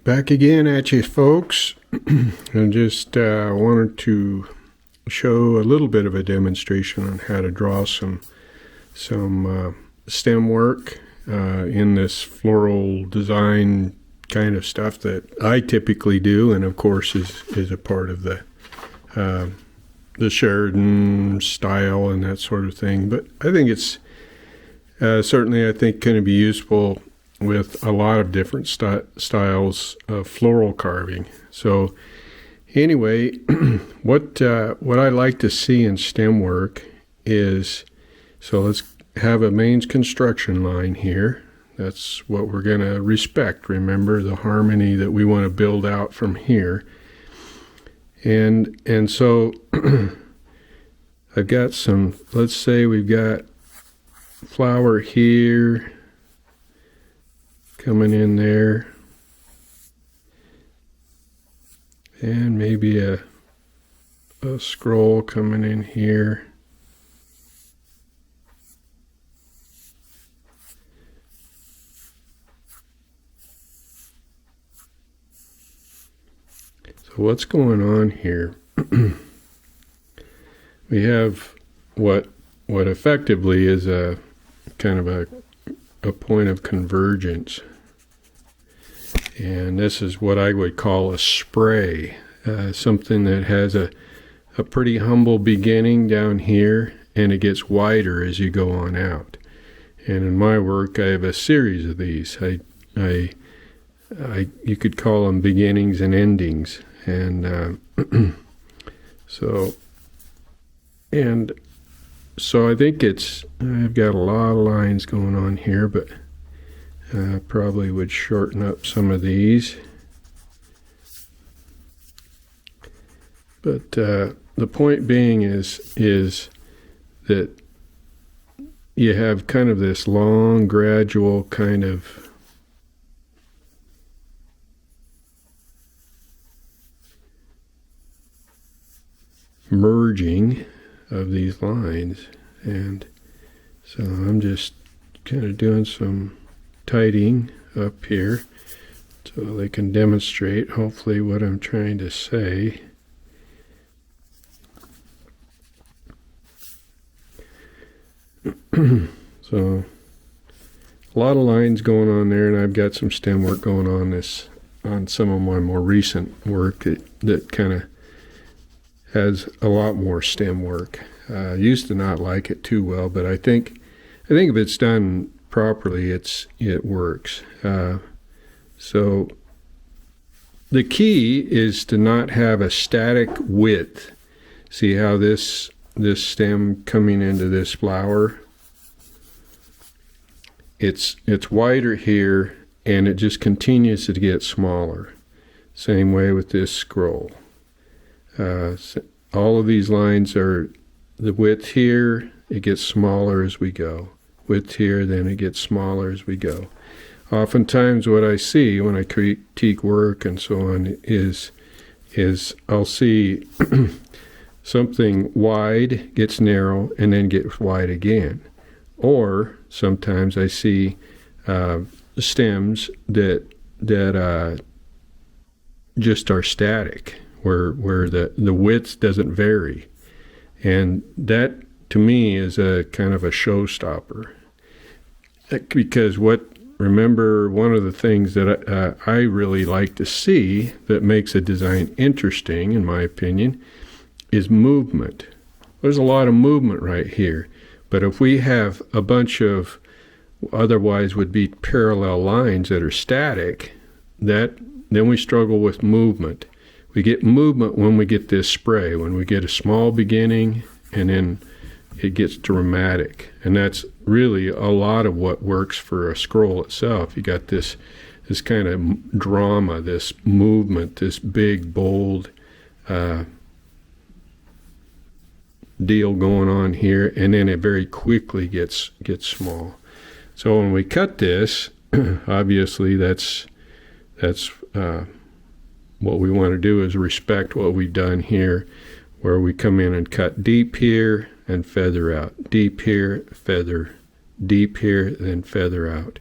Back again at you, folks. I just wanted to show a little bit of a demonstration on how to draw some stem work in this floral design kind of stuff that I typically do, and of course is a part of the Sheridan style and that sort of thing. But I think it's certainly, I think, going to be useful with a lot of different styles of floral carving. So anyway, what I like to see in stem work is, so let's have a mains construction line here. That's what we're going to respect. Remember the harmony that we want to build out from here. And so I've got some, let's say we've got flower here coming in there, and maybe a scroll coming in here. So what's going on here? We have what effectively is a kind of a point of convergence. And this is what I would call a spray, something that has a pretty humble beginning down here, and it gets wider as you go on out. And in my work, I have a series of these. You could call them beginnings and endings. And so I think I've got a lot of lines going on here, but probably would shorten up some of these. But the point being is that you have kind of this long, gradual kind of merging of these lines. And so I'm just kind of doing some tidying up here so they can demonstrate hopefully what I'm trying to say. So a lot of lines going on there, and I've got some stem work going on some of my more recent work that kind of has a lot more stem work. Used to not like it too well, but I think if it's done properly, it works. So the key is to not have a static width. See how this stem coming into this flower, it's wider here, and it just continues to get smaller. Same way with this scroll. All of these lines are the width here, it gets smaller as we go. Width here, then it gets smaller as we go. Oftentimes what I see when I critique work and so on is I'll see something wide gets narrow and then gets wide again. Or sometimes I see stems that just are static, where the width doesn't vary. And that, to me, is a kind of a showstopper. Because remember, one of the things that I really like to see that makes a design interesting, in my opinion, is movement. There's a lot of movement right here. But if we have a bunch of otherwise would be parallel lines that are static, then we struggle with movement. We get movement when we get this spray, when we get a small beginning and then it gets dramatic. And that's really a lot of what works for a scroll itself. You got this kind of drama, this movement, this big, bold deal going on here, and then it very quickly gets small. So when we cut this, obviously that's what we want to do is respect what we've done here, where we come in and cut deep here and feather out, deep here, feather, deep here, then feather out,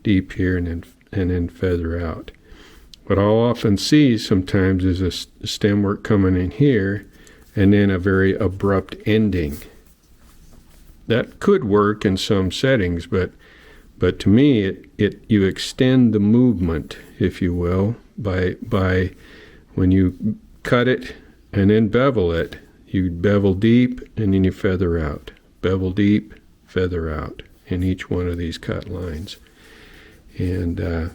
deep here, and then feather out. What I'll often see sometimes is a stem work coming in here and then a very abrupt ending. That could work in some settings, but to me, you extend the movement, if you will, by when you cut it and then bevel it, you bevel deep and then you feather out. Bevel deep, feather out in each one of these cut lines. And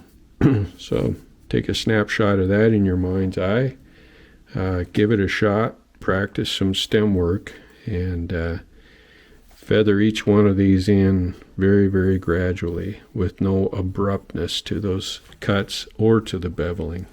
so take a snapshot of that in your mind's eye. Give it a shot. Practice some stem work and feather each one of these in very, very gradually with no abruptness to those cuts or to the beveling.